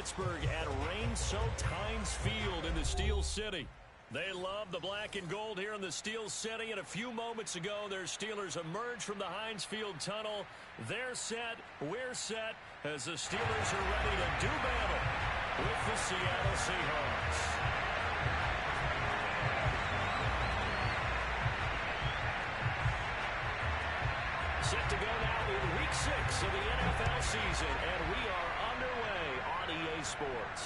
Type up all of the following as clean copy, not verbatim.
Pittsburgh at rain-soaked Heinz Field in the Steel City. They love the black and gold here in the Steel City, and a few moments ago, their Steelers emerged from the Heinz Field tunnel. They're set, we're set, as the Steelers are ready to do battle with the Seattle Seahawks. Set to go now in Week 6 of the NFL season, and we are underway on EA Sports.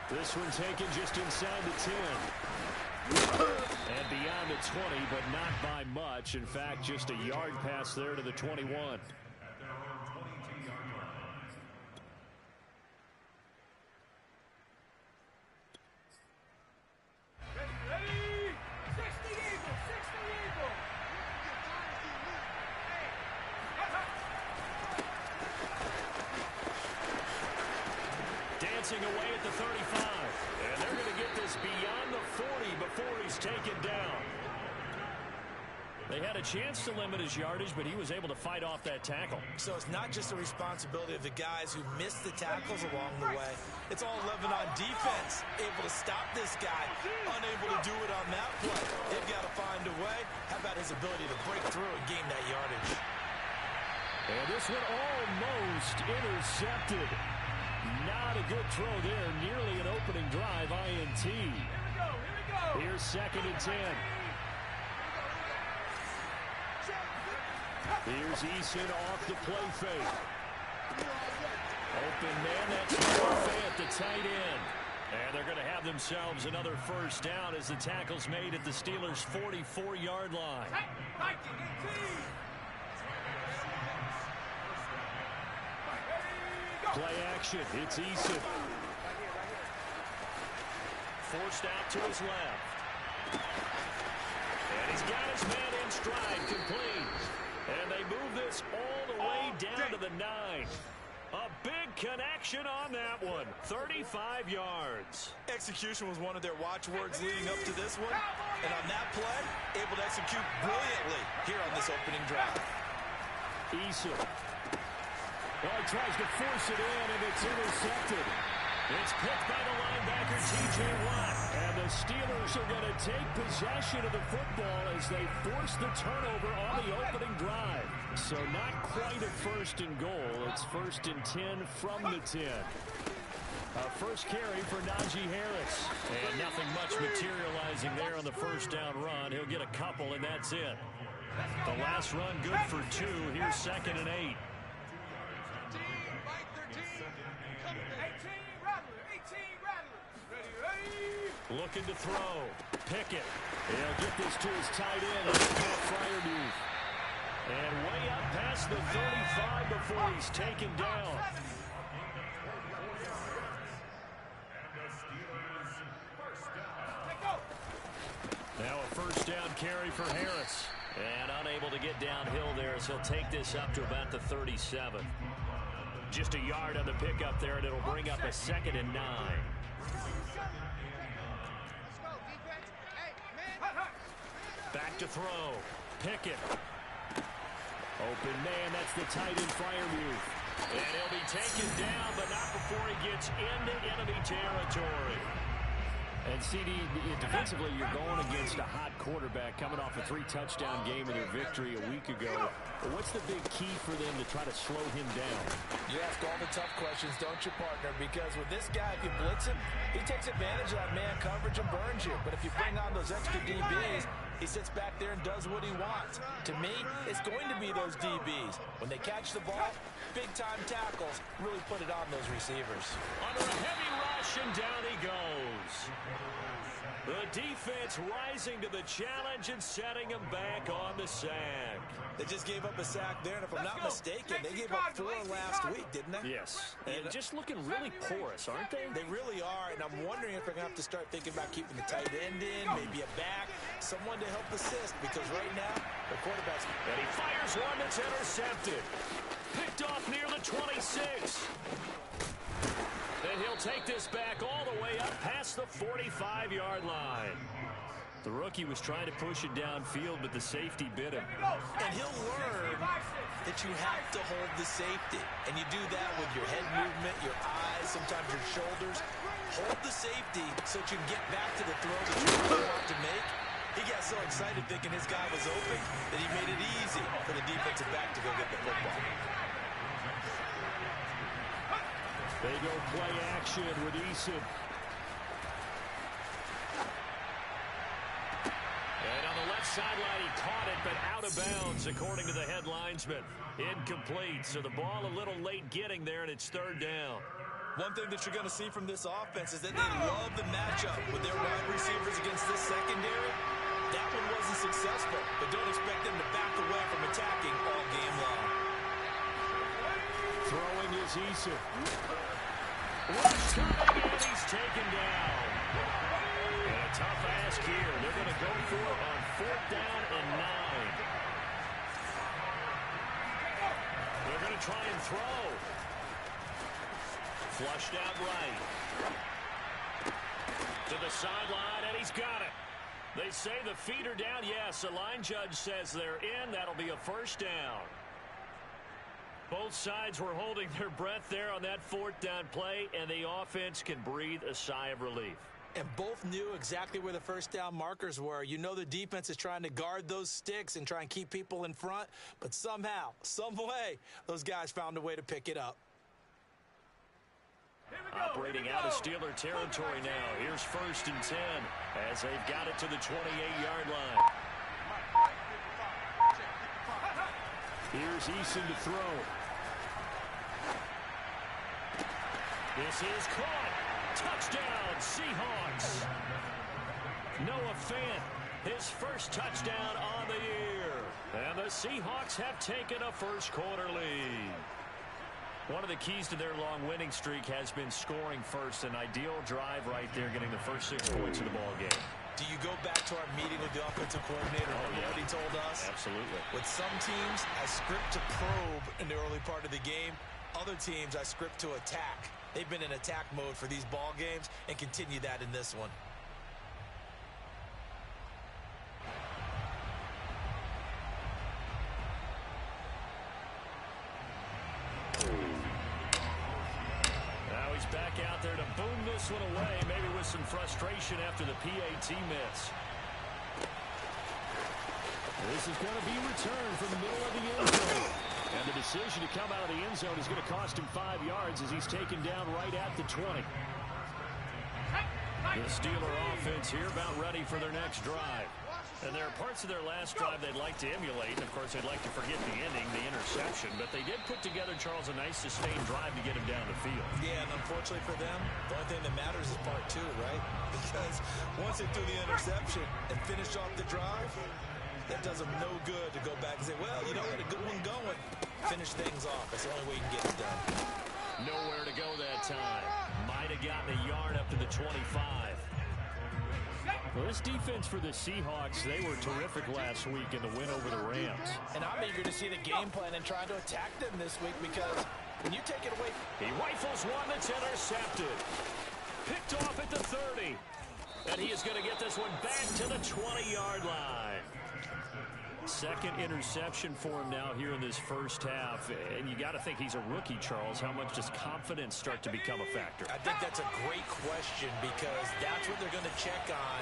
This one taken just inside the 10. And beyond the 20, but not by much. In fact, just a yard pass there to the 21. Away at the 35, and they're going to get this beyond the 40 before he's taken down. They had a chance to limit his yardage, but he was able to fight off that tackle. So it's not just the responsibility of the guys who missed the tackles along the way. It's all living on defense, able to stop this guy, unable to do it on that play. They've got to find a way. How about his ability to break through and gain that yardage? And this one almost intercepted. Not a good throw there. Nearly an opening drive, INT. Here we go. Here's 2nd and 10. Here's Eason off the play fake. Open man, that's Murphy at the tight end. And they're going to have themselves another first down as the tackle's made at the Steelers' 44-yard line. Play action. It's Eason. Forced out to his left. And he's got his man in stride, complete. And they move this all the way down to the 9. A big connection on that one. 35 yards. Execution was one of their watchwords leading up to this one. And on that play, able to execute brilliantly here on this opening drive. Eason. Well, he tries to force it in, and it's intercepted. It's picked by the linebacker, T.J. Watt. And the Steelers are going to take possession of the football as they force the turnover on the opening drive. So not quite a 1st and goal. It's 1st and 10 from the 10. First carry for Najee Harris. And nothing much materializing there on the first down run. He'll get a couple, and that's it. The last run good for 2. Here's 2nd and 8. Looking to throw. Pickett. He'll get this to his tight end. Freiermuth. And way up past the 35 before he's taken down. Now a first down carry for Harris. And unable to get downhill there as he'll take this up to about the 37. Just a yard on the pickup there, and it'll bring up a 2nd and 9. Back to throw. Pickett. Open man, that's the tight end Freiermuth. And he'll be taken down, but not before he gets into enemy territory. And CD, defensively, you're going against a hot quarterback coming off a 3-touchdown game in their victory a week ago. But what's the big key for them to try to slow him down? You ask all the tough questions, don't you, partner? Because with this guy, if you blitz him, he takes advantage of that man coverage and burns you. But if you bring on those extra DBs, he sits back there and does what he wants. To me, it's going to be those DBs. When they catch the ball, big-time tackles really put it on those receivers. Under a heavy rush, and down he goes. The defense rising to the challenge and setting him back on the sack. They just gave up a sack there, and if I'm not mistaken, they gave up 4 last week, didn't they? Yes. And just looking really porous, aren't they? They really are, and I'm wondering if they're going to have to start thinking about keeping the tight end in, maybe a back, someone to help assist, because right now, the quarterback's... And he fires one that's intercepted. Picked off near the 26. And he'll take this back all the way up past the 45-yard line. The rookie was trying to push it downfield, but the safety bit him. And he'll learn that you have to hold the safety. And you do that with your head movement, your eyes, sometimes your shoulders. Hold the safety so that you can get back to the throw that you really want to make. He got so excited thinking his guy was open that he made it easy for the defensive back to go get the football. They go play action with Eason. And on the left sideline, he caught it, but out of bounds, according to the head linesman. Incomplete, so the ball a little late getting there, and it's third down. One thing that you're going to see from this offense is that they love the matchup with their wide receivers against this secondary. That one wasn't successful, but don't expect them to back away from attacking all game long. Throwing is Eason. Rush time, and he's taken down. And a tough ask here. They're going to go for it on 4th down and 9. They're going to try and throw. Flushed out right. To the sideline, and he's got it. They say the feet are down. Yes, the line judge says they're in. That'll be a first down. Both sides were holding their breath there on that 4th down play, and the offense can breathe a sigh of relief. And both knew exactly where the first down markers were. You know the defense is trying to guard those sticks and try and keep people in front, but somehow, some way, those guys found a way to pick it up. Operating out of Steeler territory now. Here's 1st and 10 as they've got it to the 28-yard line. Here's Eason to throw. This is caught. Touchdown, Seahawks. Noah Fant, his first touchdown on the year. And the Seahawks have taken a first-quarter lead. One of the keys to their long winning streak has been scoring first. An ideal drive right there, getting the first 6 points of the ball game. Do you go back to our meeting with the offensive coordinator? Yeah. What he told us? Absolutely. With some teams, I script to probe in the early part of the game. Other teams, I script to attack. They've been in attack mode for these ball games and continue that in this one. Now he's back out there to boom this one away, maybe with some frustration after the PAT miss. This is going to be returned from the middle of the end zone. And the decision to come out of the end zone is going to cost him 5 yards as he's taken down right at the 20. The Steeler offense here about ready for their next drive. And there are parts of their last drive they'd like to emulate. And, of course, they'd like to forget the ending, the interception. But they did put together, Charles, a nice sustained drive to get him down the field. Yeah, and unfortunately for them, the only thing that matters is part 2, right? Because once they threw the interception and finished off the drive, that does them no good to go back and say, well, you know, we had a good one going. Finish things off. That's the only way you can get it done. Nowhere to go that time. Might have gotten a yard up to the 25. Well, this defense for the Seahawks, they were terrific last week in the win over the Rams. And I'm eager to see the game plan and trying to attack them this week because when you take it away. He rifles one that's intercepted. Picked off at the 30. And he is going to get this one back to the 20-yard line. Second interception for him now here in this first half. And you got to think he's a rookie, Charles. How much does confidence start to become a factor? I think that's a great question because that's what they're going to check on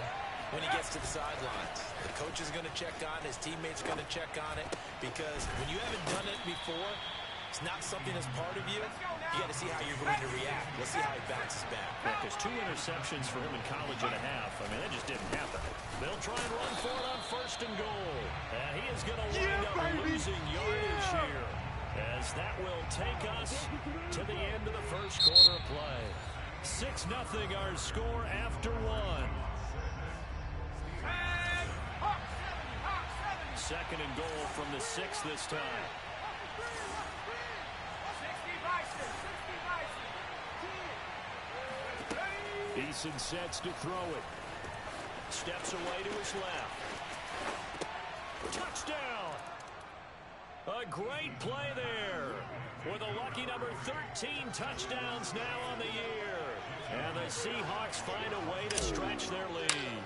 when he gets to the sidelines. The coach is going to check on it. His teammates are going to check on it because when you haven't done it before, it's not something that's part of you. You got to see how you're going to react. Let's see how he bounces back. Yeah, because 2 interceptions for him in college and a half. I mean, that just didn't happen. They'll try and run for it on 1st and goal. And he is going to wind up losing yardage here, as that will take us to the end of the first quarter of play. 6-0 our score after 1. 2nd and goal from the 6 this time. Eason sets to throw it. Steps away to his left. Touchdown! A great play there. With a lucky number 13 touchdowns now on the year. And the Seahawks find a way to stretch their lead.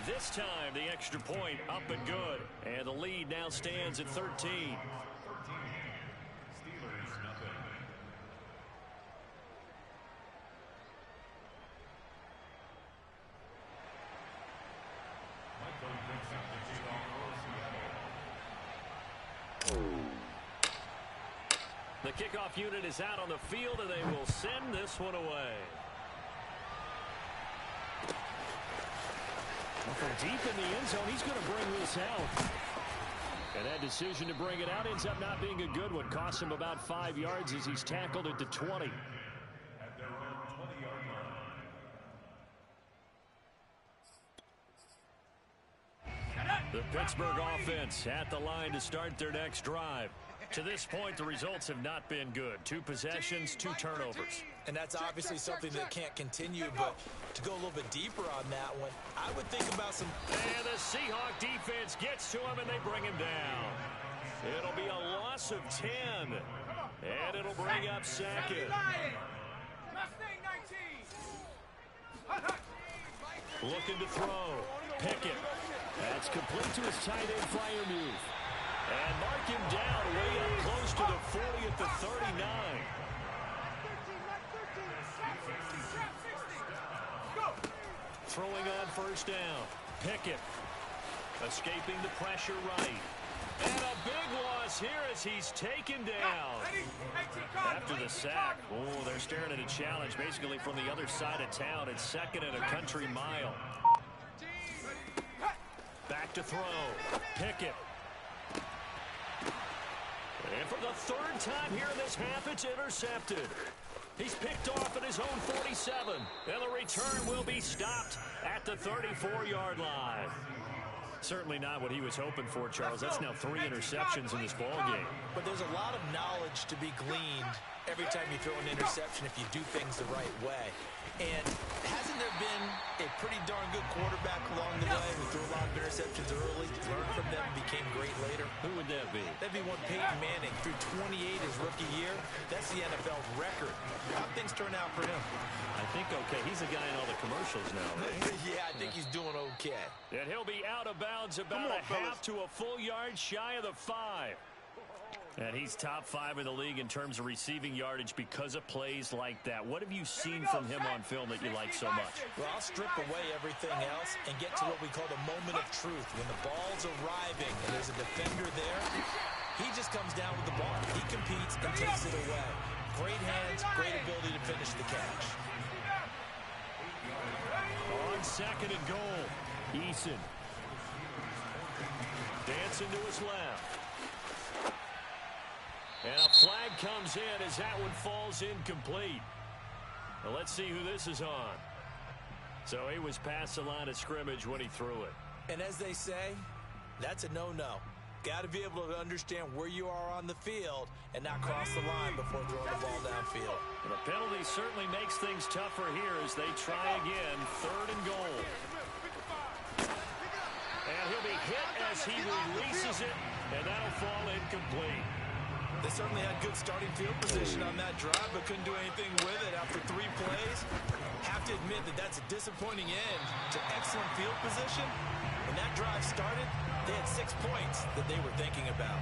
This time, the extra point up and good. And the lead now stands at 13. The kickoff unit is out on the field, and they will send this one away. From deep in the end zone, he's going to bring this out. And that decision to bring it out ends up not being a good one. Costs him about 5 yards as he's tackled at the 20. At their own 20-yard line. The Pittsburgh offense at the line to start their next drive. To this point, the results have not been good. 2 possessions, 2 turnovers. And that's obviously something that can't continue, but to go a little bit deeper on that one, I would think about some... And the Seahawk defense gets to him, and they bring him down. It'll be a loss of 10, and it'll bring up second. Looking to throw. Pickett. That's complete to his tight end flyer move. And mark him down way up close to the 40 at the 39. Throwing on first down. Pickett escaping the pressure right. And a big loss here as he's taken down. After the sack, oh, they're staring at a challenge basically from the other side of town. It's second and a country mile. Back to throw. Pickett. And for the 3rd time here in this half, it's intercepted. He's picked off at his own 47. And the return will be stopped at the 34-yard line. Certainly not what he was hoping for, Charles. That's now 3 interceptions in this ballgame. But there's a lot of knowledge to be gleaned every time you throw an interception if you do things the right way. And hasn't there been a pretty darn good quarterback along the way who threw a lot of interceptions early, learned from them, and became great later? Who would that be? That'd be one Peyton Manning. Threw 28 his rookie year. That's the NFL record. How'd things turn out for him? I think okay. He's a guy in all the commercials now, right? Yeah, I think he's doing okay. And he'll be out of bounds about a half to a full yard shy of the 5. And he's top 5 in the league in terms of receiving yardage because of plays like that. What have you seen from him on film that you like so much? Well, I'll strip away everything else and get to what we call the moment of truth. When the ball's arriving and there's a defender there, he just comes down with the ball. He competes and takes it away. Great hands, great ability to finish the catch. On 2nd and goal, Eason. Dancing to his left. And a flag comes in as that one falls incomplete. Well, let's see who this is on. So he was past the line of scrimmage when he threw it. And as they say, that's a no-no. Got to be able to understand where you are on the field and not cross the line before throwing the ball downfield. And the penalty certainly makes things tougher here as they try again. 3rd and goal. And he'll be hit as he releases it, and that'll fall incomplete. They certainly had good starting field position on that drive, but couldn't do anything with it after 3 plays. Have to admit that that's a disappointing end to excellent field position. When that drive started, they had 6 points that they were thinking about.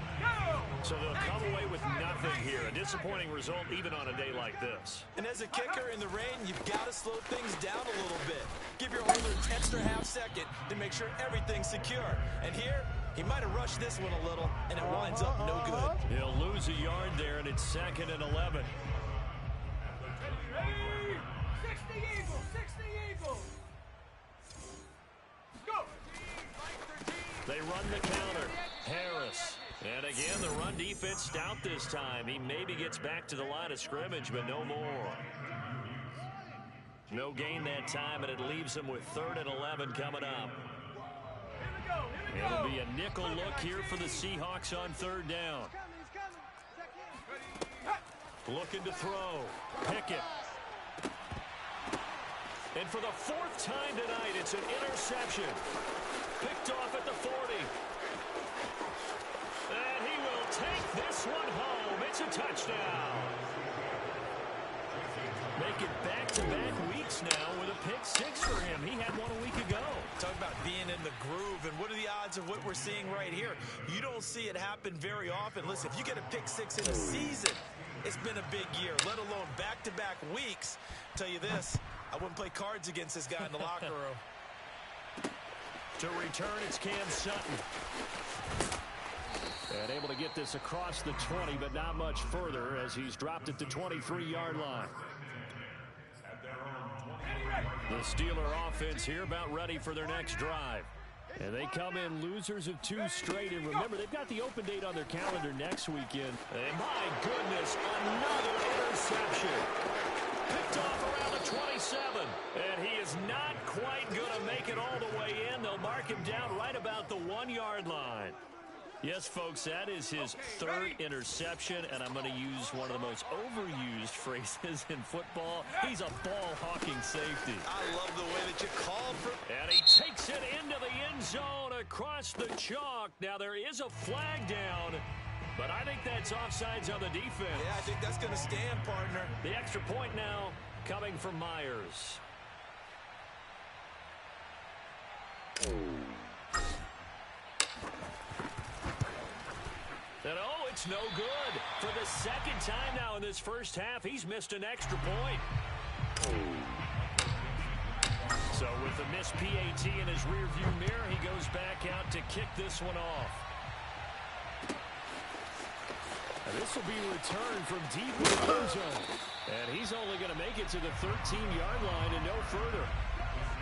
So they'll come away with nothing here. A disappointing result even on a day like this. And as a kicker in the rain, you've got to slow things down a little bit. Give your holder an extra half second to make sure everything's secure. And here, he might have rushed this one a little, and it winds up no good. He'll lose a yard there, and it's 2nd and 11. 60 Eagles, 60 Eagles. Go. They run the counter. Harris. And again, the run defense stout this time. He maybe gets back to the line of scrimmage, but no more. No gain that time, and it leaves him with 3rd and 11 coming up. It'll be a nickel look here for the Seahawks on 3rd down. Looking to throw. Pickett. And for the 4th time tonight, it's an interception. Picked off at the 40. And he will take this one home. It's a touchdown. make it back-to-back weeks now with a pick six for him. He had one a week ago. Talk about being in the groove, and what are the odds of what we're seeing right here? You don't see it happen very often. Listen, if you get a pick six in a season, it's been a big year, let alone back-to-back weeks. Tell you this, I wouldn't play cards against this guy in the locker room. To return, it's Cam Sutton. And able to get this across the 20, but not much further as he's dropped at the 23-yard line. The Steeler offense here about ready for their next drive. And they come in losers of 2 straight. And remember, they've got the open date on their calendar next weekend. And my goodness, another interception. Picked off around the 27. And he is not quite going to make it all the way in. They'll mark him down right about the 1-yard line. Yes, folks, that is his 3rd interception, and I'm going to use one of the most overused phrases in football. He's a ball-hawking safety. I love the way that you called for. And he takes it into the end zone across the chalk. Now, there is a flag down, but I think that's offsides on the defense. Yeah, I think that's going to stand, partner. The extra point now coming from Myers. And oh, it's no good. For the 2nd time now in this first half, he's missed an extra point. So with the missed PAT in his rearview mirror, he goes back out to kick this one off. And this will be returned from deep in the end zone. And he's only going to make it to the 13-yard line and no further.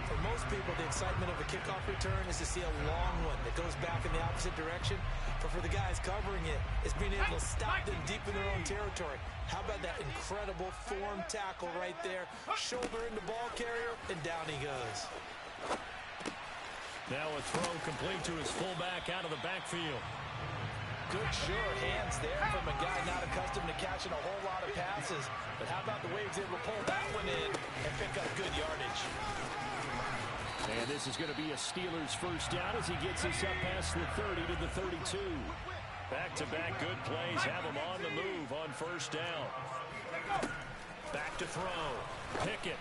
For most people, the excitement of a kickoff return is to see a long one that goes back in the opposite direction. But for the guys covering it, it's being able to stop them deep in their own territory. How about that incredible form tackle right there? Shoulder into ball carrier, and down he goes. Now a throw complete to his fullback out of the backfield. Good, sure hands there from a guy not accustomed to catching a whole lot of passes. But how about the way he's able to pull that one in and pick up good yardage? And this is going to be a Steelers first down as he gets us up past the 30 to the 32. Back-to-back good plays have him on the move on first down. Back to throw. Pickett.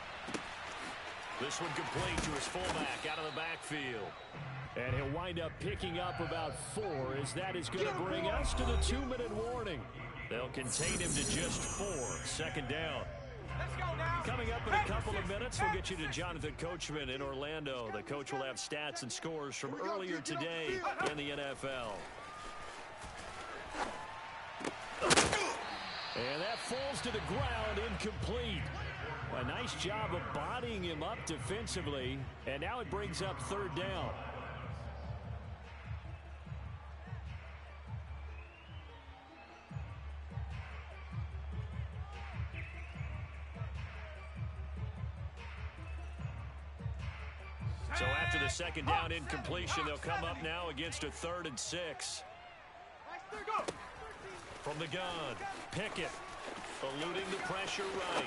This one complete to his fullback out of the backfield. And he'll wind up picking up about 4 as that is going to bring us to the 2-minute warning. They'll contain him to just 4. 2nd down. Coming up in a couple of minutes, we'll get you to Jonathan Coachman in Orlando. The coach will have stats and scores from earlier today in the NFL. And that falls to the ground incomplete. A nice job of bodying him up defensively. And now it brings up 3rd down. So after the 2nd down incompletion, they'll come up now against a 3rd and 6. From the gun, Pickett eluding the pressure right.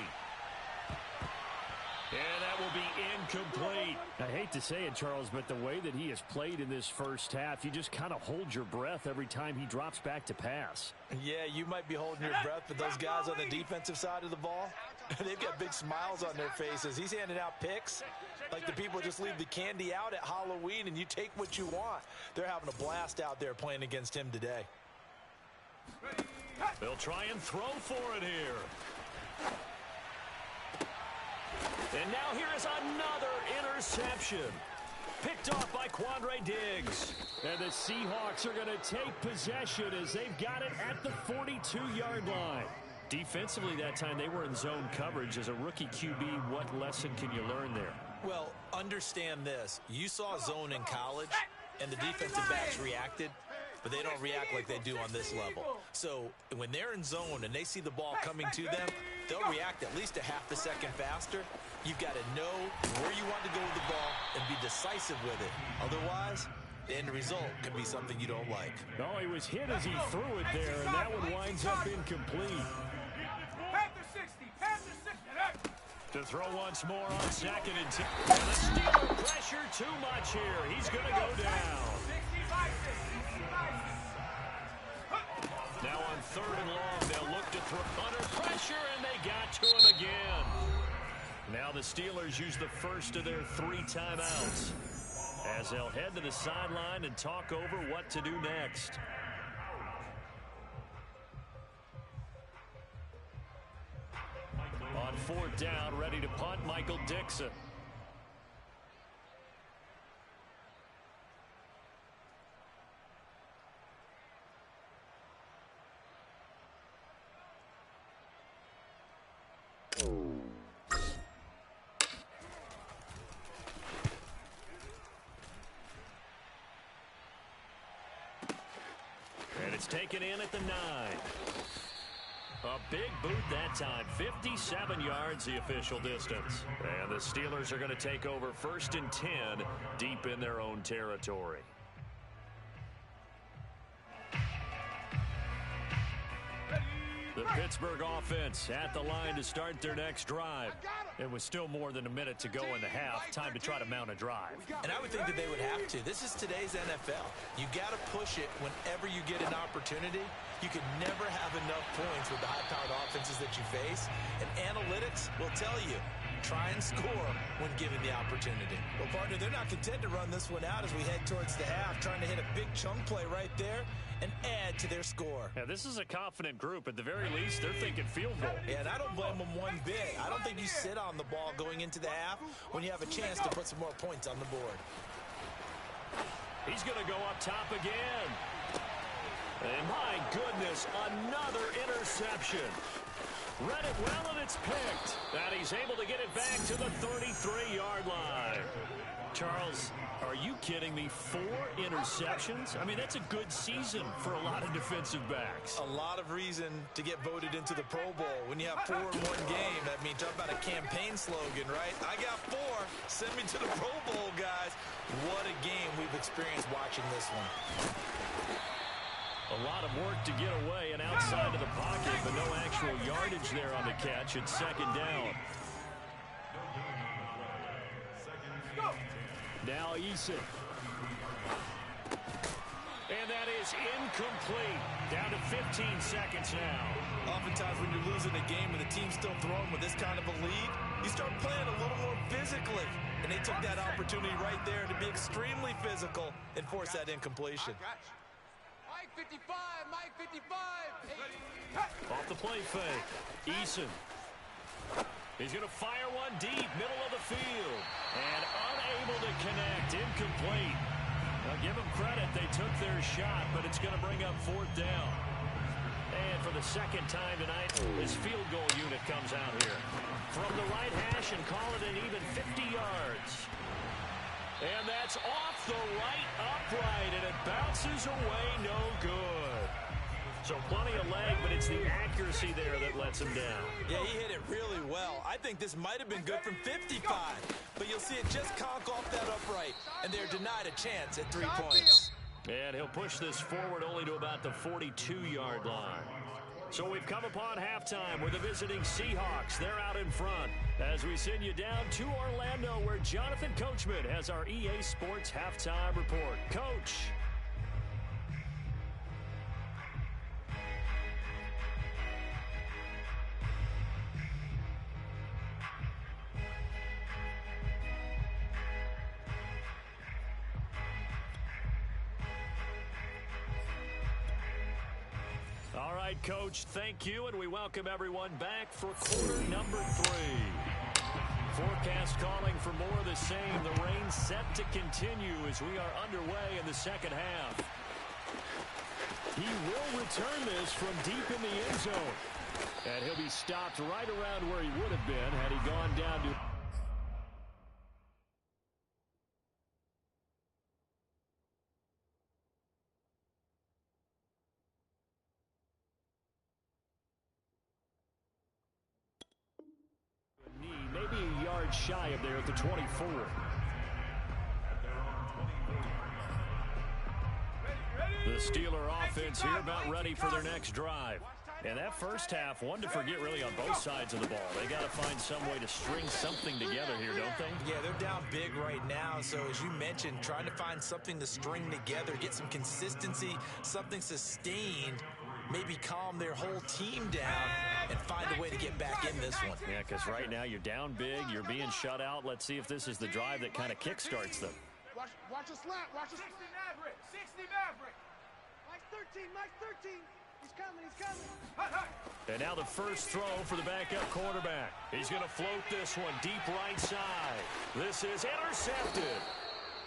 And that will be incomplete. I hate to say it, Charles, but the way that he has played in this first half, you just kind of hold your breath every time he drops back to pass. Yeah, you might be holding your breath, but those guys on the defensive side of the ball, they've got big smiles on their faces. He's handing out picks like the people just leave the candy out at Halloween and you take what you want. They're having a blast out there playing against him today. They'll try and throw for it here. And now here is another interception. Picked off by Quandre Diggs. And the Seahawks are going to take possession as they've got it at the 42-yard line. Defensively that time, they were in zone coverage. As a rookie QB, what lesson can you learn there? Well, understand this. You saw zone in college, and the defensive backs reacted, but they don't react like they do on this level. So when they're in zone and they see the ball coming to them, they'll react at least a half a second faster. You've got to know where you want to go with the ball and be decisive with it. Otherwise, the end result could be something you don't like. Oh, he was hit as he threw it there, and that one winds up incomplete. To throw once more on 2nd and 10. And the Steeler pressure too much here. He's going to go down. Now on 3rd and long, they'll look to throw under pressure, and they got to him again. Now the Steelers use the first of their 3 timeouts as they'll head to the sideline and talk over what to do next. On 4th down, ready to punt, Michael Dixon. And it's taken in at the 9. A big boot that time. 57 yards the official distance. And the Steelers are going to take over 1st and 10 deep in their own territory. The Pittsburgh offense at the line to start their next drive. It was still more than a minute to go in the half. Time to try to mount a drive. And I would think that they would have to. This is today's NFL. You got to push it whenever you get an opportunity. You can never have enough points with the high-powered offenses that you face. And analytics will tell you, try and score when given the opportunity. Well, partner, they're not content to run this one out as we head towards the half, trying to hit a big chunk play right there and add to their score. Yeah, this is a confident group. At the very least, they're thinking field goal. Yeah, and I don't blame them one bit. I don't think you sit on the ball going into the half when you have a chance to put some more points on the board. He's going to go up top again. And my goodness, another interception. Read it well, and it's picked. And he's able to get it back to the 33-yard line. Charles, are you kidding me? 4 interceptions? I mean, that's a good season for a lot of defensive backs. A lot of reason to get voted into the Pro Bowl. When you have 4 in one game, that means talk about a campaign slogan, right? I got 4. Send me to the Pro Bowl, guys. What a game we've experienced watching this one. A lot of work to get away and outside of the pocket, but no actual yardage there on the catch. It's 2nd down. Now Eason. And that is incomplete. Down to 15 seconds now. Oftentimes when you're losing a game and the team's still throwing with this kind of a lead, you start playing a little more physically. And they took that opportunity right there to be extremely physical and force that incompletion. Mike 55, Mike 55. Off the play fake. Eason. He's going to fire one deep, middle of the field. And unable to connect, incomplete. Now give them credit, they took their shot, but it's going to bring up 4th down. And for the 2nd time tonight, his field goal unit comes out here. From the right hash and call it an even 50 yards. And that's off the right upright, and it bounces away no good. So plenty of leg, but it's the accuracy there that lets him down. Yeah, he hit it really well. I think this might have been good from 55, but you'll see it just conk off that upright, and they're denied a chance at 3 points. And he'll push this forward only to about the 42-yard line. So we've come upon halftime with the visiting Seahawks. They're out in front as we send you down to Orlando, where Jonathan Coachman has our EA Sports Halftime Report. Coach. All right, Coach, thank you, and we welcome everyone back for quarter number 3. Forecast calling for more of the same. The rain set to continue as we are underway in the 2nd half. He will return this from deep in the end zone. And he'll be stopped right around where he would have been had he gone down to... maybe a yard shy of there at the 24. The Steeler offense here about ready for their next drive. And that first half, one to forget really on both sides of the ball. They got to find some way to string something together here, don't they? Yeah, they're down big right now. So as you mentioned, trying to find something to string together, get some consistency, something sustained maybe calm their whole team down and find a way to get back in this one. Yeah, because right now you're down big, you're being shut out. Let's see if this is the drive that kind of kickstarts them. Watch a slap. Watch a 60 Maverick. 60 Maverick. Mike 13. Mike 13. He's coming. He's coming. And now the first throw for the backup quarterback. He's going to float this one deep right side. This is intercepted.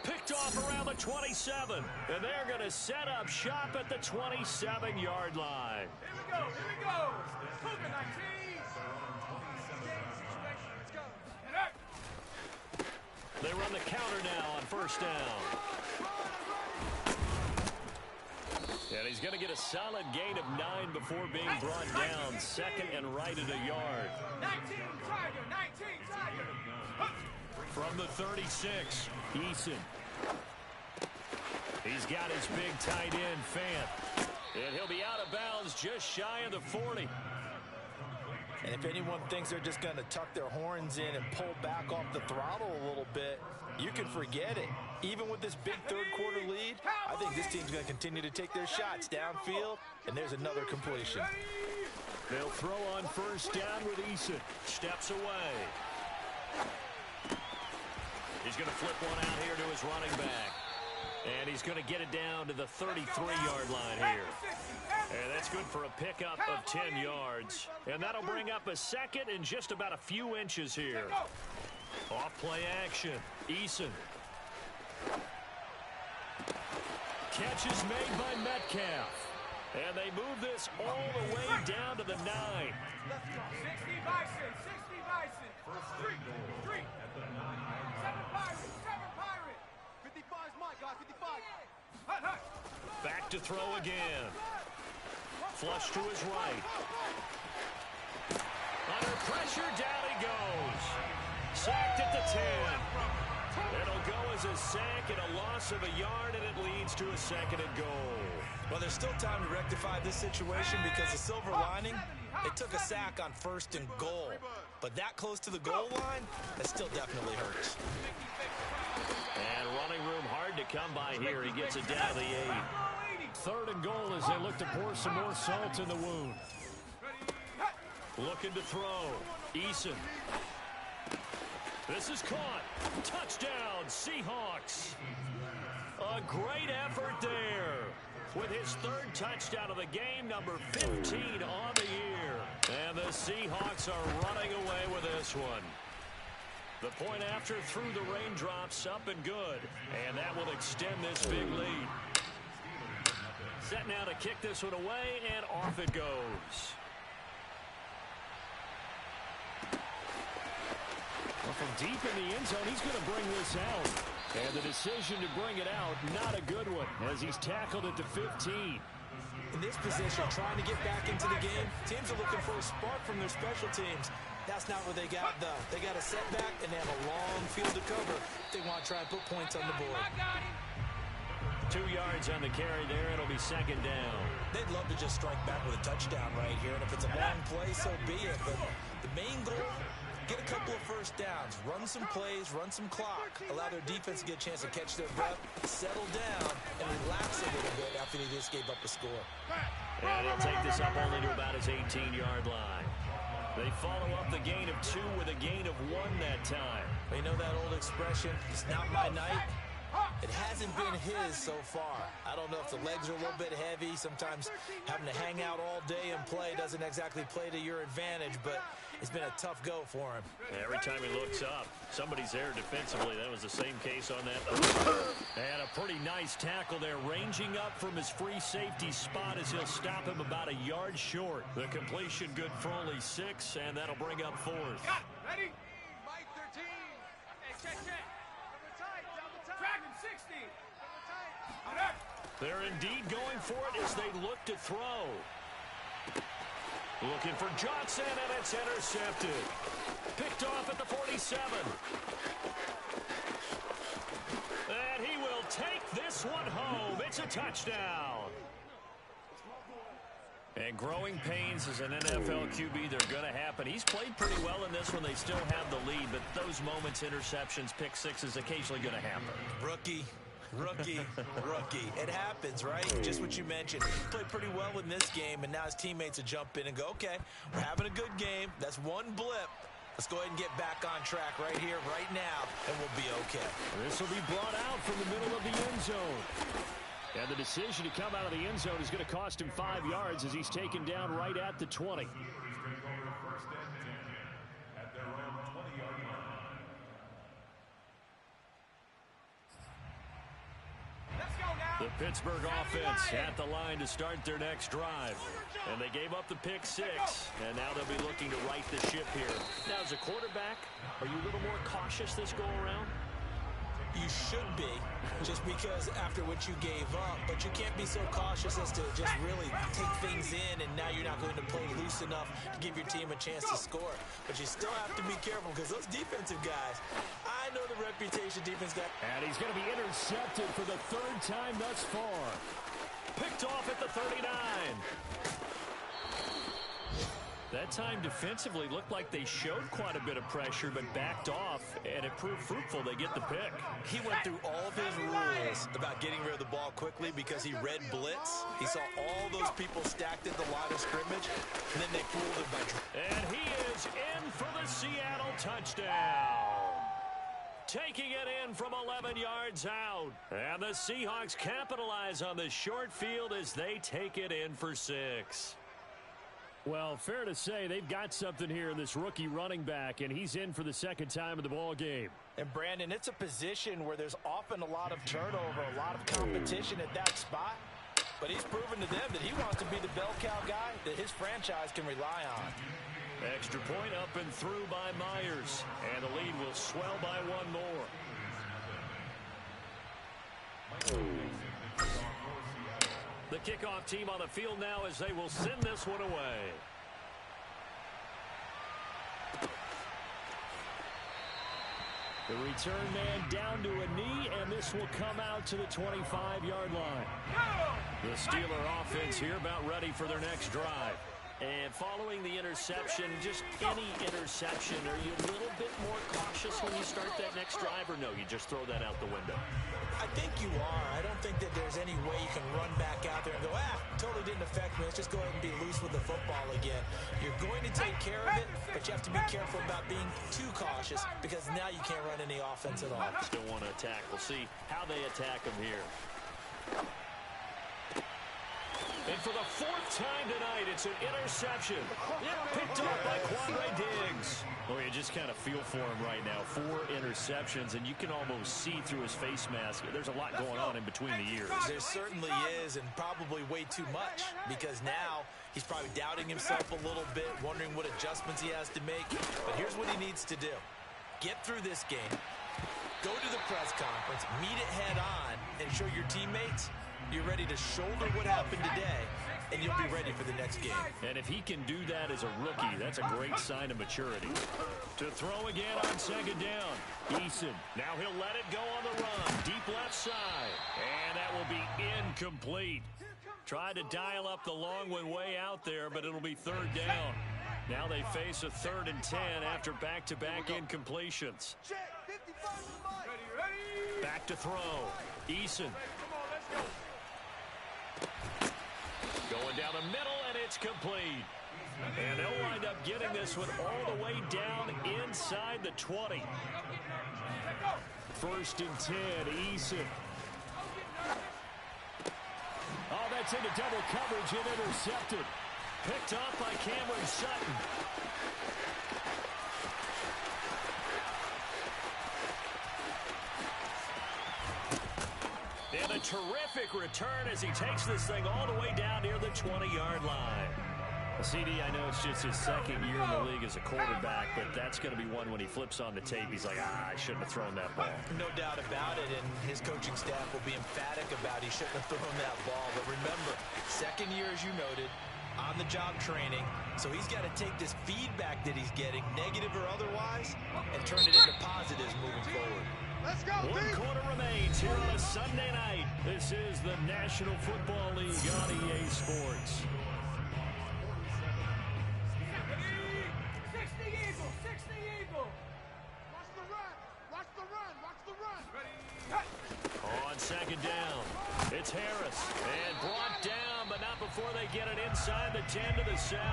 Picked off around the 27. And they're going to set up shop at the 27-yard line. Here we go. Here we go. Cougar 19. Let's go. They run the counter now on first down. And he's going to get a solid gain of 9 before being brought down. Second and right at a yard. 19 Tiger. 19 Tiger. From the 36, Eason. He's got his big tight end, Fant. And he'll be out of bounds just shy of the 40. And if anyone thinks they're just going to tuck their horns in and pull back off the throttle a little bit, you can forget it. Even with this big third-quarter lead, I think this team's going to continue to take their shots downfield, and there's another completion. They'll throw on first down with Eason. Steps away. He's going to flip one out here to his running back. And he's going to get it down to the 33-yard line here. And that's good for a pickup of 10 yards. And that'll bring up a second and just about a few inches here. Off play action. Eason. Catch is made by Metcalf. And they move this all the way down to the 9. 60 Bison. 60 Bison. 3. 7 Pirate. 7 Pirate. 55 is mine, guys. 55. Back to throw again. Flush to his right. Under pressure, down he goes. Sacked at the 10. It'll go as a sack and a loss of a yard, and it leads to a second and goal. Well, there's still time to rectify this situation because the silver lining, they took a sack on first and goal. But that close to the goal line, that still definitely hurts. And running room hard to come by here. He gets it down to the 8. Third and goal as they look to pour some more salt in the wound. Looking to throw. Eason. This is caught. Touchdown, Seahawks. A great effort there. With his third touchdown of the game, number 15 on the year. And the Seahawks are running away with this one. The point after through the raindrops, up and good. And that will extend this big lead. Set now to kick this one away, and off it goes. Well, from deep in the end zone, he's going to bring this out. And the decision to bring it out, not a good one, as he's tackled it to 15. In this position, trying to get back into the game, teams are looking for a spark from their special teams. That's not what they got, though. They got a setback, and they have a long field to cover. They want to try and put points on the board. 2 yards on the carry there. It'll be second down. They'd love to just strike back with a touchdown right here, and if it's a long play, so be it. But the main goal, get a couple of first downs, run some plays, run some clock, allow their defense to get a chance to catch their breath, settle down, and relax a little bit after they just gave up a score. And he'll take this up only to about his 18-yard line. They follow up the gain of 2 with a gain of 1 that time. You know that old expression, it's not my night? It hasn't been his so far. I don't know if the legs are a little bit heavy. Sometimes having to hang out all day and play doesn't exactly play to your advantage, but it's been a tough go for him. Every time he looks up, somebody's there defensively. That was the same case on that. And a pretty nice tackle there, ranging up from his free safety spot as he'll stop him about a yard short. The completion good for only 6, and that'll bring up 4th. Ready? Mike 13. Hey, check. Double tight. Dragon 60. Double tight. They're indeed going for it as they look to throw. Looking for Johnson, and it's intercepted. Picked off at the 47. And he will take this one home. It's a touchdown. And growing pains as an NFL QB, they're going to happen. He's played pretty well in this one. They still have the lead, but those moments, interceptions, pick sixes, occasionally going to happen. Rookie, Rookie. It happens, right? Just what you mentioned. He played pretty well in this game, and now his teammates will jump in and go, okay, we're having a good game. That's one blip. Let's go ahead and get back on track right here, right now, and we'll be okay. This will be brought out from the middle of the end zone. And the decision to come out of the end zone is going to cost him 5 yards as he's taken down right at the 20. First and 10 at their own 20-yard line. Let's go now. The Pittsburgh offense at the line to start their next drive. And they gave up the pick 6, and now they'll be looking to right the ship here. Now, as a quarterback, are you a little more cautious this go-around? You should be, just because after what you gave up, but you can't be so cautious as to just really take things in, and now you're not going to play loose enough to give your team a chance to score. But you still have to be careful because those defensive guys, I know the reputation defense got. And he's going to be intercepted for the 3rd time thus far. Picked off at the 39. That time defensively looked like they showed quite a bit of pressure but backed off, and it proved fruitful. They get the pick. He went through all of his rules about getting rid of the ball quickly because he read blitz. He saw all those people stacked at the line of scrimmage, and then they fooled him by. And he is in for the Seattle touchdown. Taking it in from 11 yards out. And the Seahawks capitalize on the short field as they take it in for 6. Well, fair to say they've got something here in this rookie running back, and he's in for the 2nd time of the ball game. And, Brandon, it's a position where there's often a lot of turnover, a lot of competition at that spot. But he's proven to them that he wants to be the bell cow guy that his franchise can rely on. Extra point up and through by Myers, and the lead will swell by 1 more. The kickoff team on the field now as they will send this one away. The return man down to a knee, and this will come out to the 25-yard line. The Steeler offense here about ready for their next drive. And following the interception, just any interception, are you a little bit more cautious when you start that next drive, or no, you just throw that out the window? I think you are. I don't think that there's any way you can run back out there and go, totally didn't affect me. Let's just go ahead and be loose with the football again. You're going to take care of it, but you have to be careful about being too cautious because now you can't run any offense at all. Still want to attack. We'll see how they attack him here. And for the 4th time tonight, it's an interception. Picked off by Quandre Diggs. Oh, you just kind of feel for him right now. 4 interceptions, and you can almost see through his face mask. There's a lot going on in between the ears. There certainly is, and probably way too much, because now he's probably doubting himself a little bit, wondering what adjustments he has to make. But here's what he needs to do. Get through this game. Go to the press conference, meet it head on, and show your teammates you're ready to shoulder what happened today, and you'll be ready for the next game. And if he can do that as a rookie, that's a great sign of maturity. To throw again on 2nd down. Eason. Now he'll let it go on the run. Deep left side. And that will be incomplete. Tried to dial up the long one way out there, but it'll be 3rd down. Now they face a 3rd and 10 after back-to-back incompletions. Back to throw. Eason. Going down the middle, and it's complete. And they'll wind up getting this one all the way down inside the 20. 1st and 10, Eason. Oh, that's into double coverage and intercepted. Picked off by Cameron Sutton. And a terrific return as he takes this thing all the way down near the 20-yard line. CD, I know it's just his 2nd year in the league as a quarterback, but that's going to be one when he flips on the tape. He's like, I shouldn't have thrown that ball. No doubt about it, and his coaching staff will be emphatic about he shouldn't have thrown that ball. But remember, 2nd year, as you noted, on-the-job training, so he's got to take this feedback that he's getting, negative or otherwise, and turn it into positives moving forward. Let's go, 1 quarter remains here on a Sunday night. This is the National Football League on EA Sports. 60 Eagle, 60 Eagle. Watch the run, watch the run, watch the run. Ready. On 2nd get it inside the 10 to the 7.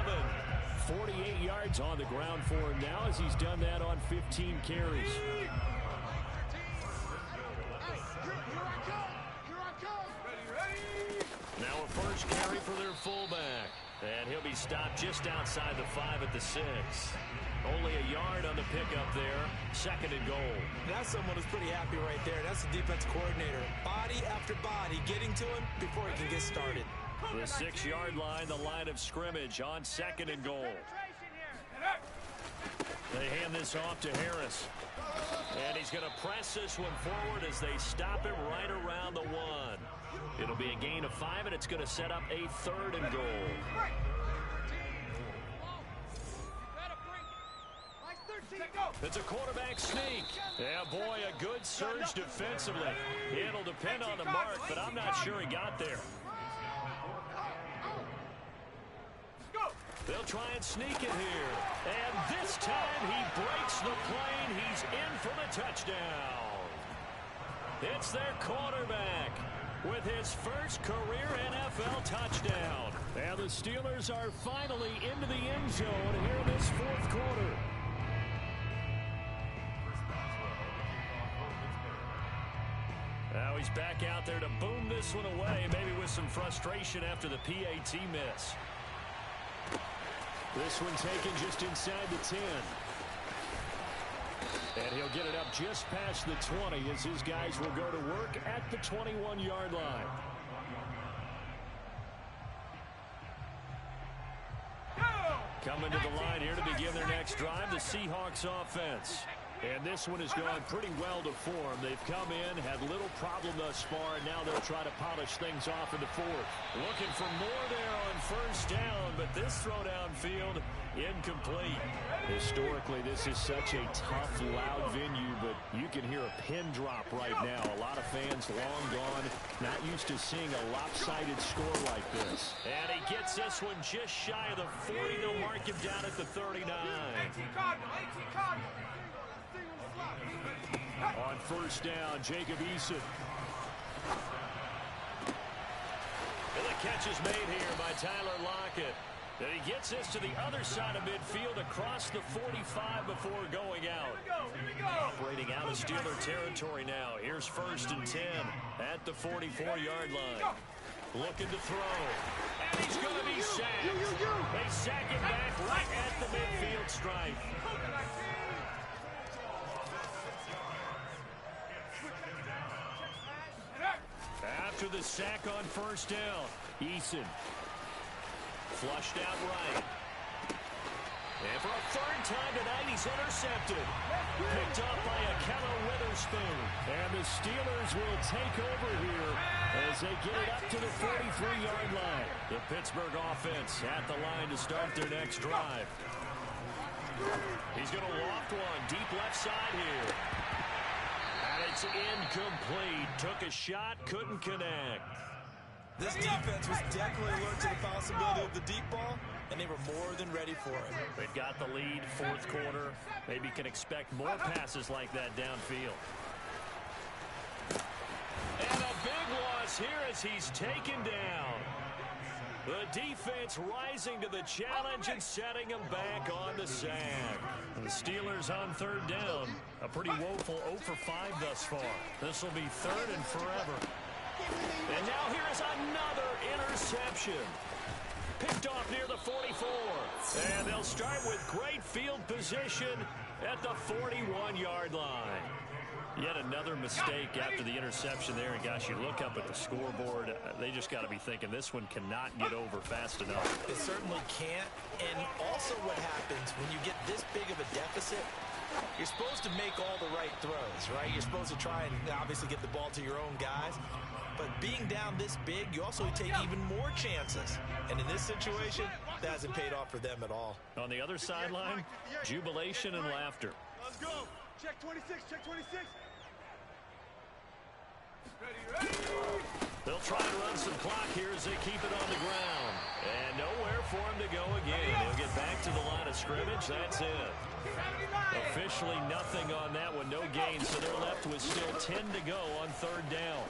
48 yards on the ground for him now as he's done that on 15 carries. Now a first carry for their fullback. And he'll be stopped just outside the 5 at the 6. Only a yard on the pickup there. 2nd and goal. That's someone who's pretty happy right there. That's the defense coordinator. Body after body getting to him before he can get started. The 6-yard line, the line of scrimmage on 2nd and goal. They hand this off to Harris. And he's going to press this one forward as they stop him right around the 1. It'll be a gain of 5, and it's going to set up a 3rd and goal. It's a quarterback sneak. Yeah, boy, a good surge defensively. It'll depend on the mark, but I'm not sure he got there. They'll try and sneak it here. And this time he breaks the plane. He's in for the touchdown. It's their quarterback with his first career NFL touchdown. And the Steelers are finally into the end zone here in this 4th quarter. Now he's back out there to boom this one away, maybe with some frustration after the PAT miss. This one taken just inside the 10. And he'll get it up just past the 20 as his guys will go to work at the 21-yard line. Coming to the line here to begin their next drive, the Seahawks offense. And this one has gone pretty well to form. They've come in, had little problem thus far, and now they'll try to polish things off in the 4th. Looking for more there on 1st down, but this throw downfield incomplete. Historically, this is such a tough, loud venue, but you can hear a pin drop right now. A lot of fans long gone, not used to seeing a lopsided score like this. And he gets this one just shy of the 40. They'll mark him down at the 39. On 1st down, Jacob Eason. And the catch is made here by Tyler Lockett. And he gets this to the other side of midfield across the 45 before going out. Operating out of Steeler territory now. Here's 1st and 10 at the 44-yard line. Looking to throw. And he's going to be sacked. They sack him back right at the midfield stripe. After the sack on 1st down, Eason flushed out right. And for a 3rd time tonight, he's intercepted. Picked up by Akello Witherspoon. And the Steelers will take over here as they get it up to the 43-yard line. The Pittsburgh offense at the line to start their next drive. He's going to loft one deep left side here. And it's incomplete. Took a shot, couldn't connect. This defense was definitely alert to the possibility of the deep ball, and they were more than ready for it. They've got the lead, 4th quarter. Maybe can expect more passes like that downfield. And a big loss here as he's taken down. The defense rising to the challenge and setting him back on the sack. The Steelers on 3rd down. A pretty woeful 0 for 5 thus far. This will be 3rd and forever. And now here is another interception. Picked off near the 44. And they'll start with great field position at the 41-yard line. Yet another mistake after the interception there. And gosh, you look up at the scoreboard, they just got to be thinking this one cannot get over fast enough. It certainly can't. And also what happens when you get this big of a deficit, you're supposed to make all the right throws, right? You're supposed to try and obviously get the ball to your own guys. But being down this big, you also take even more chances. And in this situation, that hasn't paid off for them at all. On the other sideline, jubilation and laughter. Let's go. Check 26, check 26. Ready. They'll try to run some clock here as they keep it on the ground. And nowhere for him to go again. He'll get back to the line of scrimmage. That's it. Officially nothing on that one. No gain, so they're left with still 10 to go on 3rd down.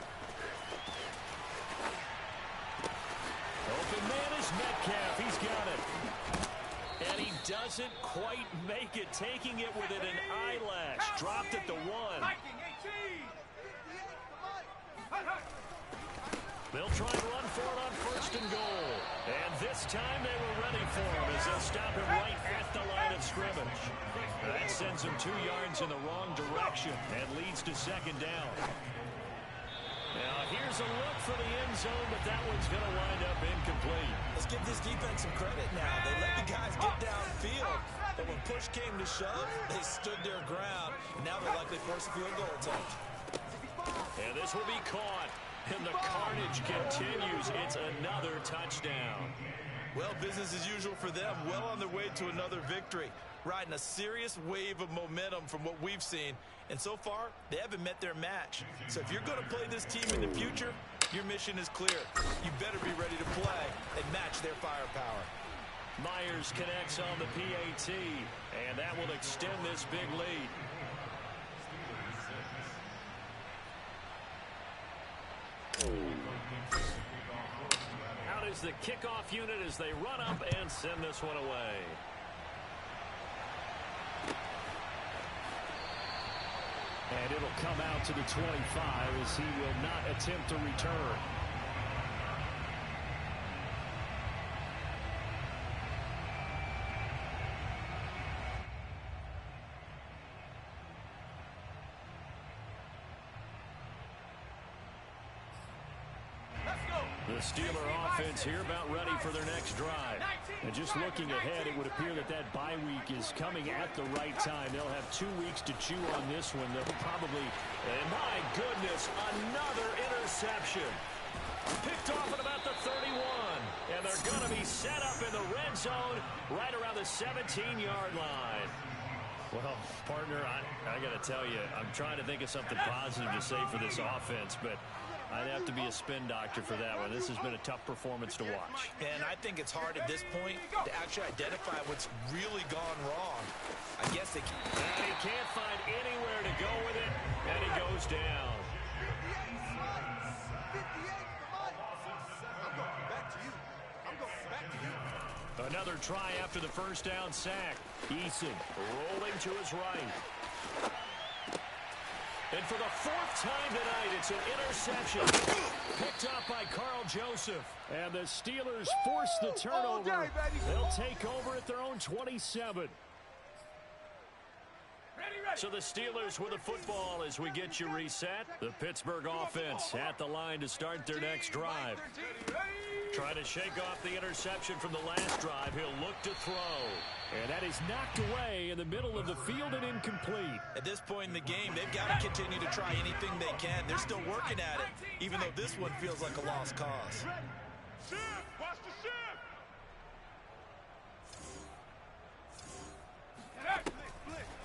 Open man is Here's Metcalf. He's got it. And he doesn't quite make it, taking it within an eyelash. Dropped at the 1. They'll try and run for it on 1st and goal. And this time they were ready for him as they'll stop him right at the line of scrimmage. That sends him 2 yards in the wrong direction and leads to 2nd down. Now here's a look for the end zone, but that one's going to wind up incomplete. Let's give this defense some credit now. They let the guys get downfield, but when push came to shove, they stood their ground. Now they're likely force a field goal attempt. And this will be caught. And the carnage continues. It's another touchdown. Well, business as usual for them. Well on their way to another victory. Riding a serious wave of momentum from what we've seen. And so far, they haven't met their match. So if you're going to play this team in the future, your mission is clear. You better be ready to play and match their firepower. Myers connects on the PAT. And that will extend this big lead. Out is the kickoff unit as they run up and send this one away. And it'll come out to the 25 as he will not attempt to return. The Steeler offense here about ready for their next drive. And just looking ahead, it would appear that that bye week is coming at the right time. They'll have 2 weeks to chew on this one. They'll probably, and my goodness, another interception. Picked off at about the 31. And they're going to be set up in the red zone right around the 17-yard line. Well, partner, I got to tell you, I'm trying to think of something positive to say for this offense, but I'd have to be a spin doctor for that one. This has been a tough performance to watch. And I think it's hard at this point to actually identify what's really gone wrong. I guess they can't. And he can't find anywhere to go with it, and he goes down. Another try after the first down sack. Eason rolling to his right. And for the 4th time tonight, it's an interception. Picked up by Carl Joseph. And the Steelers force the turnover. They'll take over at their own 27. So the Steelers with the football as we get you reset. The Pittsburgh offense at the line to start their next drive. Trying to shake off the interception from the last drive. He'll look to throw. And that is knocked away in the middle of the field and incomplete. At this point in the game, they've got to continue to try anything they can. They're still working at it, even though this one feels like a lost cause. Shift! Watch the shift!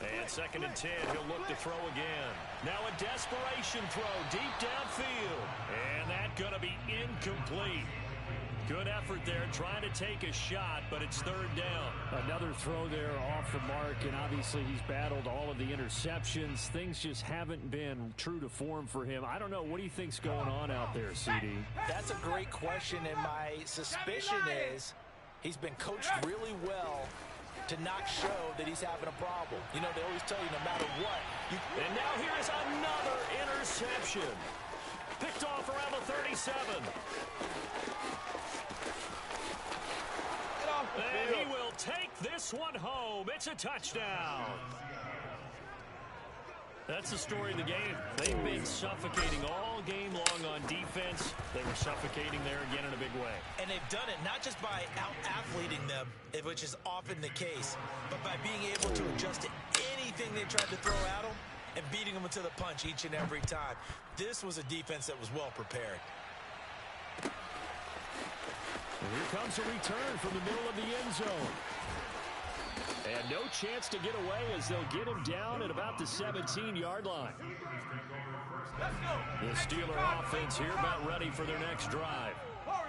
And 2nd and 10, he'll look to throw again. Now a desperation throw deep downfield. And that's going to be incomplete. Good effort there, trying to take a shot, but it's 3rd down. Another throw there off the mark, and obviously he's battled all of the interceptions. Things just haven't been true to form for him. I don't know. What do you think's going on out there, CD? That's a great question, and my suspicion is he's been coached really well to not show that he's having a problem. You know, they always tell you no matter what. And now here is another interception. Picked off around the 37. And he will take this one home. It's a touchdown. That's the story of the game. They've been suffocating all game long on defense. They were suffocating there again in a big way. And they've done it not just by out-athleting them, which is often the case, but by being able to adjust to anything they tried to throw at them and beating them to the punch each and every time. This was a defense that was well prepared. And here comes a return from the middle of the end zone. And no chance to get away as they'll get him down at about the 17-yard line. The Steeler offense here about ready for their next drive.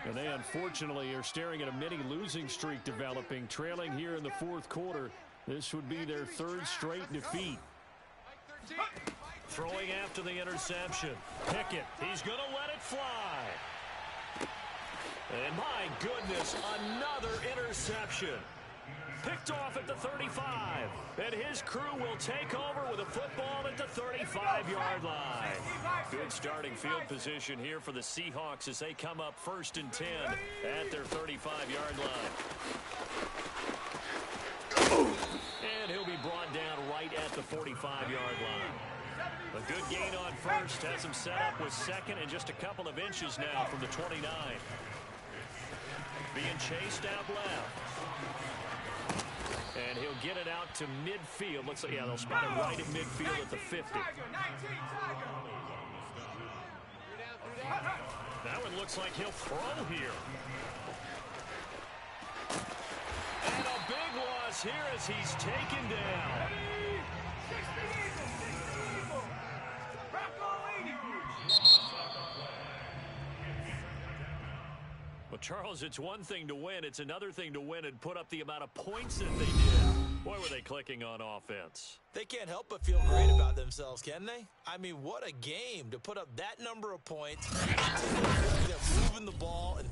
And they unfortunately are staring at a mini losing streak developing, trailing here in the 4th quarter. This would be their 3rd straight defeat. Throwing after the interception. Pickett, he's going to let it fly. And my goodness, another interception. Picked off at the 35. And his crew will take over with a football at the 35-yard line. Good starting field position here for the Seahawks as they come up 1st and 10 at their 35-yard line. And he'll be brought down right at the 45-yard line. A good gain on first. Has him set up with second and just a couple of inches now from the 29. Being chased out left. And he'll get it out to midfield. Looks like, yeah, they'll spot it right at midfield at the 50. That one looks like he'll throw here. And a big loss here as he's taken down. Well, Charles, it's one thing to win. It's another thing to win and put up the amount of points that they did. Boy, were they clicking on offense. They can't help but feel great about themselves, can they? I mean, what a game to put up that number of points. They're moving the ball and